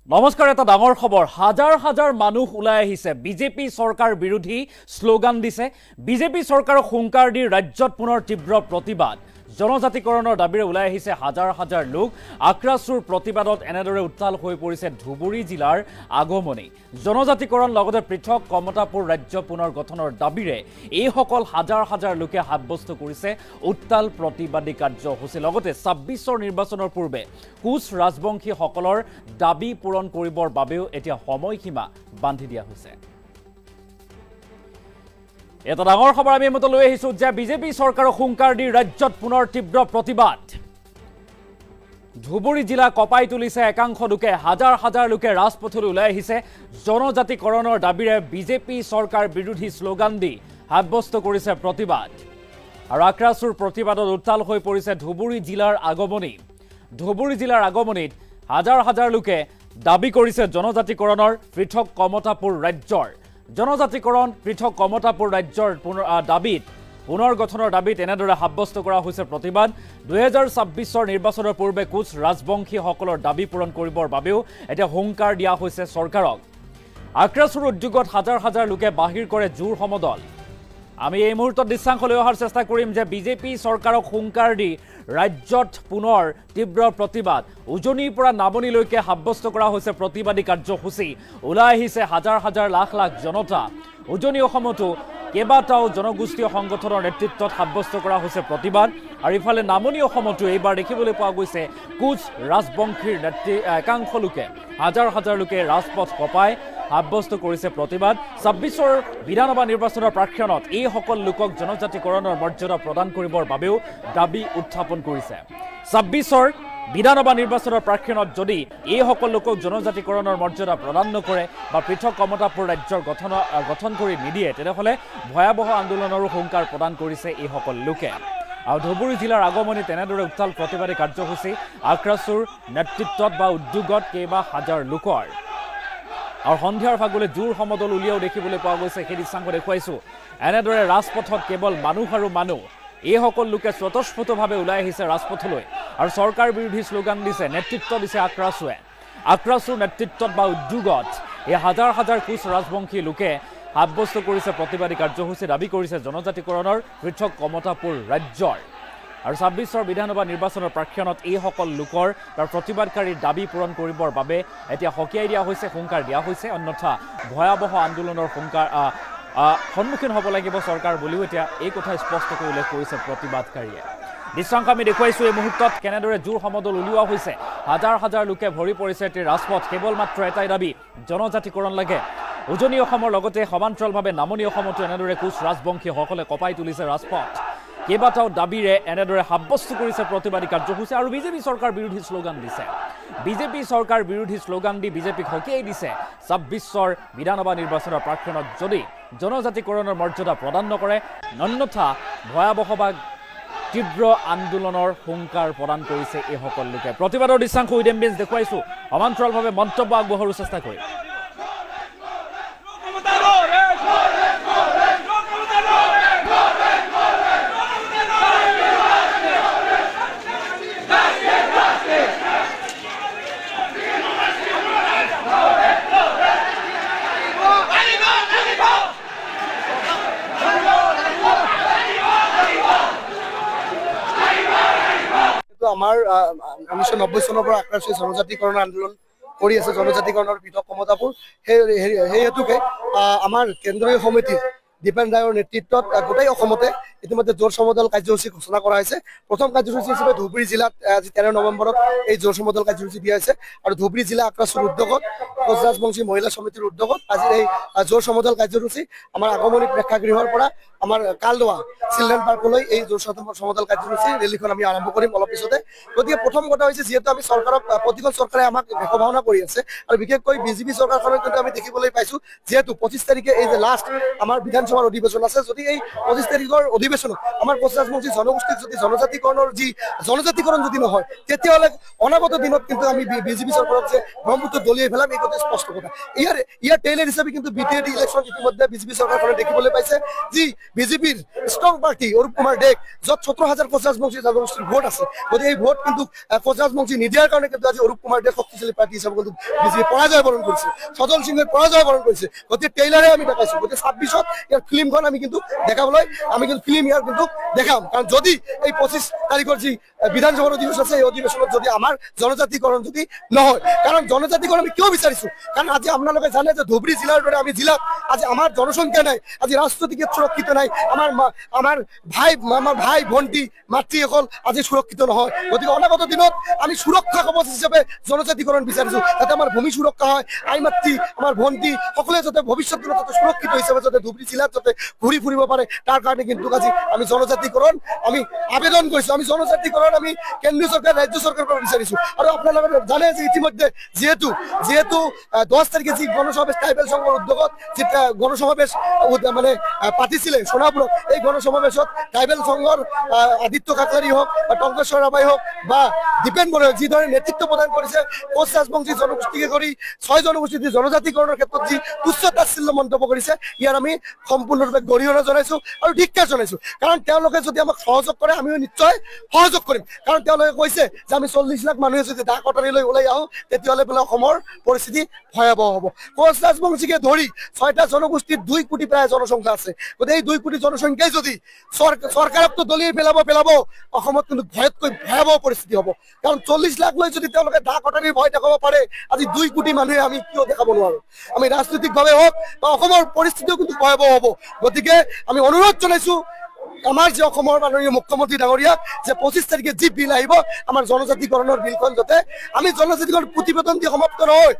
নমস্কাৰ, এটা ডাঙৰ খবৰ। হাজাৰ হাজাৰ মানুহ ওলাই আহিছে, বিজেপি চৰকাৰ বিৰোধী শ্লোগান দিছে। বিজেপি চৰকাৰক হুংকাৰ দি ৰাজ্যত পুনৰ তীব্ৰ প্ৰতিবাদ। জনজাতিকৰণৰ দাবীৰে ওলাই আহিছে হাজাৰ হাজাৰ লোক। আক্ৰাছুৰ প্ৰতিবাদত এনেদৰে উত্তাল হৈ পৰিছে ধুবুৰী জিলাৰ আগমনী। জনজাতিকৰণ লগতে পৃথক কমতাপুৰ ৰাজ্য পুনৰ গঠনৰ দাবীৰে এইসকল হাজাৰ হাজাৰ লোকে সাব্যস্ত কৰিছে উত্তাল প্ৰতিবাদী কাৰ্যসূচী। লগতে ২৬ৰ নিৰ্বাচনৰ পূৰ্বে কোচ ৰাজবংশীসকলৰ দাবী পূৰণ কৰিবৰ বাবেও এতিয়া সময়সীমা বান্ধি দিয়া হৈছে। এটা ডাঙৰ খবৰ আমি মতে লৈ আহিছো যে বিজেপি চৰকাৰক হুংকাৰ দি ৰাজ্যত পুনৰ তীব্ৰ প্ৰতিবাদ। ধুবুৰী জিলা কঁপাই তুলিছে একাংশ লোকে। হাজাৰ হাজাৰ লোকে ৰাজপথলৈ ওলাই আহিছে। জনজাতিকৰণৰ দাবীৰে বিজেপি চৰকাৰ বিৰোধী শ্লোগান দি সাব্যস্ত কৰিছে প্ৰতিবাদ। আৰু আক্ৰাছুৰ প্ৰতিবাদত উত্তাল হৈ পৰিছে ধুবুৰী জিলাৰ আগমনী। ধুবুৰী জিলাৰ আগমনীত হাজাৰ হাজাৰ লোকে দাবী কৰিছে জনজাতিকৰণৰ পৃথক কমতাপুৰ ৰাজ্যৰ। জনজাতিকৰণ পৃথক কমতাপুৰ ৰাজ্যৰ দাবীত পুনৰ গঠনৰ দাবীত এনেদৰে সাব্যস্ত কৰা হৈছে প্ৰতিবাদ। ২০২৬ৰ নিৰ্বাচনৰ পূৰ্বে কোচ ৰাজবংশীসকলৰ দাবী পূৰণ কৰিবৰ বাবেও এতিয়া হুংকাৰ দিয়া হৈছে চৰকাৰক। আক্ৰাছুৰ উদ্যোগত হাজাৰ হাজাৰ লোকে বাহিৰ কৰে জোৰ সমদল। আমি এই মুহূৰ্তত দৃশ্যাংশ লৈ অহাৰ চেষ্টা কৰিম যে বিজেপি চৰকাৰক হুংকাৰ দি ৰাজ্যত পুনৰ তীব্ৰ প্ৰতিবাদ। উজনিৰ পৰা নামনিলৈকে সাব্যস্ত কৰা হৈছে প্ৰতিবাদী কাৰ্যসূচী। ওলাই আহিছে হাজাৰ হাজাৰ লাখ লাখ জনতা। উজনি অসমতো কেইবাটাও জনগোষ্ঠীয় সংগঠনৰ নেতৃত্বত সাব্যস্ত কৰা হৈছে প্ৰতিবাদ। আৰু ইফালে নামনি অসমতো এইবাৰ দেখিবলৈ পোৱা গৈছে কোচ ৰাজবংশীৰ একাংশ লোকে, হাজাৰ হাজাৰ লোকে ৰাজপথ কঁপাই সাব্যস্ত কৰিছে প্ৰতিবাদ। ২৬ৰ বিধানসভা নিৰ্বাচনৰ প্ৰাক্ষণত এইসকল লোকক জনজাতিকৰণৰ মৰ্যাদা প্ৰদান কৰিবৰ বাবেও দাবী উত্থাপন কৰিছে। ২৬ৰ বিধানসভা নিৰ্বাচনৰ প্ৰাক্ষণত যদি এইসকল লোকক জনজাতিকৰণৰ মৰ্যাদা প্ৰদান নকৰে বা পৃথক কমতাপুৰ ৰাজ্যৰ গঠন কৰি নিদিয়ে, তেনেহ'লে ভয়াৱহ আন্দোলনৰো হুংকাৰ প্ৰদান কৰিছে এইসকল লোকে। আৰু ধুবুৰী জিলাৰ আগমনী তেনেদৰে উত্তাল প্ৰতিবাদী কাৰ্যসূচী আক্ৰাছুৰ নেতৃত্বত বা উদ্যোগত কেইবা হাজাৰ লোকৰ। আৰু সন্ধিয়াৰ ভাগলৈ জোৰ সমদল উলিয়াও দেখিবলৈ পোৱা গৈছে। সেই দৃশ্যাংশ দেখুৱাইছোঁ। এনেদৰে ৰাজপথত কেৱল মানুহ আৰু মানুহ। এইসকল লোকে স্বতঃস্ফূৰ্তভাৱে ওলাই আহিছে ৰাজপথলৈ আৰু চৰকাৰ বিৰোধী শ্লোগান দিছে, নেতৃত্ব দিছে আক্ৰাছুৱে। আক্ৰাছুৰ নেতৃত্বত বা উদ্যোগত এই হাজাৰ হাজাৰ কোচ ৰাজবংশী লোকে সাব্যস্ত কৰিছে প্ৰতিবাদী কাৰ্যসূচী। দাবী কৰিছে জনজাতিকৰণৰ পৃথক কমতাপুৰ ৰাজ্যৰ। আৰু ২৬ৰ বিধানসভা নিৰ্বাচনৰ প্ৰাক্ষণত এইসকল লোকৰ প্ৰতিবাদকাৰীৰ দাবী পূৰণ কৰিবৰ বাবে এতিয়া সকীয়াই দিয়া হৈছে, হুংকাৰ দিয়া হৈছে। অন্যথা ভয়াৱহ আন্দোলনৰ সন্মুখীন হ'ব লাগিব চৰকাৰ বুলিও এতিয়া এই কথা স্পষ্টকৈ উল্লেখ কৰিছে প্ৰতিবাদকাৰীয়ে। দৃশ্যাংশ আমি দেখুৱাইছোঁ এই মুহূৰ্তত কেনেদৰে জোৰ সমদল উলিওৱা হৈছে। হাজাৰ হাজাৰ লোকে ভৰি পৰিছে এটি ৰাজপথ। কেৱল মাত্ৰ এটাই দাবী, জনজাতিকৰণ লাগে। উজনি অসমৰ লগতে সমান্তৰালভাৱে নামনি অসমতো এনেদৰে কোচ ৰাজবংশীসকলে কঁপাই তুলিছে ৰাজপথ। কেইবাটাও দাবীৰে এনেদৰে সাব্যস্ত কৰিছে প্ৰতিবাদী কাৰ্যসূচী আৰু বিজেপি চৰকাৰ বিৰোধী শ্লোগান দিছে। বিজেপি চৰকাৰ বিৰোধী শ্লোগান দি বিজেপিক সকীয়াই দিছে ২৬ৰ বিধানসভা নিৰ্বাচনৰ প্ৰাক্ষণত যদি জনজাতিকৰণৰ মৰ্যাদা প্ৰদান নকৰে, অন্যথা ভয়াৱহ বা তীব্ৰ আন্দোলনৰ হুংকাৰ প্ৰদান কৰিছে এইসকল লোকে। প্ৰতিবাদৰ দৃশ্যাংশ উইডেন বেঞ্চ দেখুৱাইছোঁ। সমান্তৰালভাৱে মন্তব্য আগবঢ়োৱাৰ চেষ্টা কৰিম। আমাৰ ১৯৯০ চনৰ পৰা আক্ৰাছুৱে জনজাতিকৰণৰ আন্দোলন কৰি আছে, জনজাতিকৰণৰ পৃথক কমতাপুৰ। সেই হেতুকে আমাৰ কেন্দ্ৰীয় সমিতি দীপেন ৰায়ৰ নেতৃত্বত গোটেই অসমতে ইতিমধ্যে জোৰ সমদল কাৰ্যসূচী ঘোষণা কৰা হৈছে। প্ৰথম কাৰ্যসূচী হিচাপে ধুবুৰী জিলাত আজি ১৩ নৱেম্বৰত এই জোৰ সমদল কাৰ্যসূচী দিয়া হৈছে। আৰু ধুবুৰী জিলা আক্ৰাছুৰ উদ্যোগত কোচ ৰাজবংশী মহিলা সমিতিৰ উদ্যোগত আজি এই জোৰ সমদল কাৰ্যসূচী আমাৰ আগমনী প্ৰেক্ষাগৃহৰ পৰা আমাৰ কালদোৱা চিলড্ৰেন পাৰ্কলৈ এই জোৰ সমদল কাৰ্যসূচী ৰেলীখন আমি আৰম্ভ কৰিম অলপ পিছতে। গতিকে প্ৰথম কথা হৈছে, যিহেতু আমি চৰকাৰক, প্ৰতিখন চৰকাৰে আমাক ভেকভাওনা কৰি আছে আৰু বিশেষকৈ বিজেপি চৰকাৰখনক কিন্তু আমি দেখিবলৈ পাইছোঁ, যিহেতু ২৫ তাৰিখে এই যে লাষ্ট আমাৰ বিধানসভা বিধানসভাৰ অধিৱেশন আছে, যদি এই 25 তাৰিখৰ অধিৱেশনত আমাৰ কোচ ৰাজবংশী জনগোষ্ঠীক যদি জনজাতিকৰণৰ যি জনজাতিকৰণ যদি নহয়, তেতিয়াহ'লে অনাগত দিনত কিন্তু আমি বিজেপি চৰকাৰক যে ব্ৰহ্মপুত্ৰ দলিয়াই পেলাম, এই কথা স্পষ্ট কথা। ইয়াৰ টেইলাৰ হিচাপে কিন্তু BTAD ইলেকশ্যন ইতিমধ্যে বিজেপি চৰকাৰখনে দেখিবলৈ পাইছে, যি বিজেপিৰ ষ্ট্ৰং পাৰ্টি অৰূপ কুমাৰ ডেক, য'ত 17,000 কোচ ৰাজবংশী জনগোষ্ঠীৰ ভোট আছে, গতিকে এই ভোট কিন্তু কোচ ৰাজবংশী নিদিয়াৰ কাৰণে কিন্তু আজি অৰূপ কুমাৰ ডেক শক্তিশালী পাৰ্টি হিচাপে কিন্তু বিজেপি পৰাজয় বৰণ কৰিছে, সজল সিঙে পৰাজয় বৰণ কৰিছে। গতিকে টেইলাৰে আমি দেখাইছোঁ, গতিকে 26ত ইয়াৰ ফিল্মখন আমি কিন্তু দেখাবলৈ ফিল্ম ইয়াৰ কিন্তু দেখাম। কাৰণ যদি এই 25 তাৰিখৰ যি বিধানসভাৰ অধিৱেশন আছে, এই অধিৱেশনত যদি আমাৰ জনজাতিকৰণ যদি নহয়, কাৰণ জনজাতিকৰণ আমি কিয় বিচাৰিছোঁ, কাৰণ আজি আপোনালোকে জানে যে ধুবুৰী জিলাৰ দৰে আমি জিলাত আজি আমাৰ জনসংখ্যা নাই, আজি ৰাজনৈতিক সুৰক্ষিত নাই, আমাৰ ভাই ভণ্টি মাতৃসকল আজি সুৰক্ষিত নহয়। গতিকে অনাগত দিনত আমি সুৰক্ষা কবচ হিচাপে জনজাতিকৰণ বিচাৰিছোঁ, যাতে আমাৰ ভূমি সুৰক্ষা হয়, আই মাতৃ আমাৰ ভণ্টি সকলোৱে যাতে ভৱিষ্যত দিনত যাতে সুৰক্ষিত হিচাপে যাতে ধুবুৰী জিলাত যাতে ঘূৰি ফুৰিব পাৰে, তাৰ কাৰণে কিন্তু আজি আমি জনজাতিকৰণ আমি আবেদন কৰিছোঁ। আমি জনজাতিকৰণ আমি কেন্দ্ৰীয় চৰকাৰ ৰাজ্য চৰকাৰৰ পৰা বিচাৰিছোঁ। আৰু আপোনালোকে জানে যে ইতিমধ্যে যিহেতু 10 তাৰিখে যি গণসমাবেশ ট্ৰাইবেল সংঘৰ উদ্যোগত যি গণসমাবেশ মানে পাতিছিলে সোণাপুৰত, এই গণসমাবেশত ট্ৰাইবেল সংঘৰ আদিত্য কাকলাৰী হওক বা টংকেশ্বৰ ৰাভাই হওক বা দীপেন বৰাই যিদৰে নেতৃত্ব প্ৰদান কৰিছে, কোচ ৰাজবংশী জনগোষ্ঠীকে কৰি 6 জনগোষ্ঠীৰ যি জনজাতিকৰণৰ ক্ষেত্ৰত যি তুচ্ছ তাচ্ছিল্য মন্তব্য কৰিছে, ইয়াৰ আমি সম্পূৰ্ণৰূপে গৰিহণা জনাইছোঁ আৰু ধিক্কাৰ জনাইছোঁ। কাৰণ তেওঁলোকে যদি আমাক সহযোগ কৰে, আমিও নিশ্চয় সহযোগ কৰিম। কাৰণ তেওঁলোকে কৈছে যে আমি 40 লাখ মানুহে যদি দা কটাৰীলৈ ওলাই আহোঁ, তেতিয়াহ'লে বোলে অসমৰ পৰিস্থিতি ভয়াৱহ হ'ব। কোচ ৰাজবংশীকে ধৰি 6টা জনগোষ্ঠীৰ 2 কোটি প্ৰায় জনসংখ্যা আছে। গতিকে এই 2 কোটি জনসংখ্যাই যদি চৰকাৰকতো দলিয়াই পেলাব, অসমত কিন্তু ভয়তকৈ ভয়াৱহ পৰিস্থিতি হ'ব। কাৰণ 40 লাখ লৈ যদি তেওঁলোকে দা কটাৰীৰ ভয় দেখাব পাৰে, আজি 2 কোটি মানুহে আমি কিয় দেখাব নোৱাৰোঁ? আমি ৰাজনৈতিকভাৱে হওক বা অসমৰ পৰিস্থিতিও কিন্তু ভয়াৱহ হ'ব। গতিকে আমি অনুৰোধ জনাইছোঁ আমাৰ যে অসমৰ মাননীয় মুখ্যমন্ত্ৰী ডাঙৰীয়াক, যে 25 তাৰিখে যি বিল আহিব, আমাৰ জনজাতিকৰণৰ বিলখন যাতে আমি জনজাতিকৰণ প্ৰতিবেদন দি সমাপ্ত নহয়,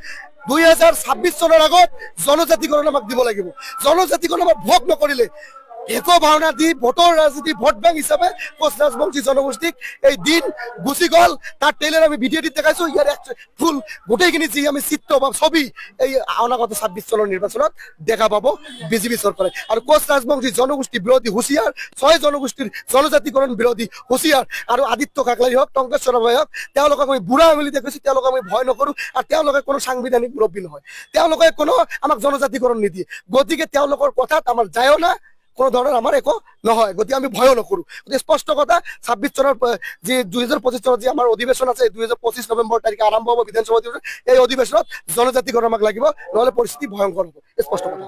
2026 চনৰ আগত জনজাতিকৰণ আমাক দিব লাগিব। জনজাতিকৰণ আমাক ভোগ নকৰিলে একো ভাওনা দি ভোটৰ ৰাজনীতি ভোট বেংক হিচাপে কোচ ৰাজবংশী জনগোষ্ঠীক এই দিন গুচি গ'ল। তাৰ টেইলাৰ আমি ভিডিঅ'টিত দেখাইছোঁ। ইয়াৰ ফুল গোটেইখিনি যি আমি চিত্ৰ বা ছবি এই অনাগত 26 চনৰ নিৰ্বাচনত দেখা পাব বিজেপি চৰকাৰে। আৰু কোচ ৰাজবংশী জনগোষ্ঠী বিৰোধী হুঁচিয়াৰ, 6 জনগোষ্ঠীৰ জনজাতিকৰণ বিৰোধী হুঁচিয়াৰ আৰু আদিত্য কাকলাৰী হওক, টংকেশ্বৰ ৰাভাই হওক, তেওঁলোকক আমি বুঢ়া আঙুলি দেখুৱাইছোঁ। তেওঁলোকক আমি ভয় নকৰোঁ আৰু তেওঁলোকে কোনো সাংবিধানিক মুৰব্বী নহয়, তেওঁলোকে কোনো আমাক জনজাতিকৰণ নিদিয়ে। গতিকে তেওঁলোকৰ কথাত আমাৰ যায়ও না, কোনো ধৰণৰ আমাৰ একো নহয়। গতিকে আমি ভয়ো নকৰোঁ। গতিকে স্পষ্ট কথা, 26 চনৰ যি 2025 চনত যি আমাৰ অধিৱেশন আছে, 2025 নৱেম্বৰ তাৰিখে আৰম্ভ হ'ব বিধানসভা অধিৱেশন। এই অধিৱেশনত জনজাতিকৰণ আমাক লাগিব, নহ'লে পৰিস্থিতি ভয়ংকৰ হ'ব। স্পষ্ট কথা।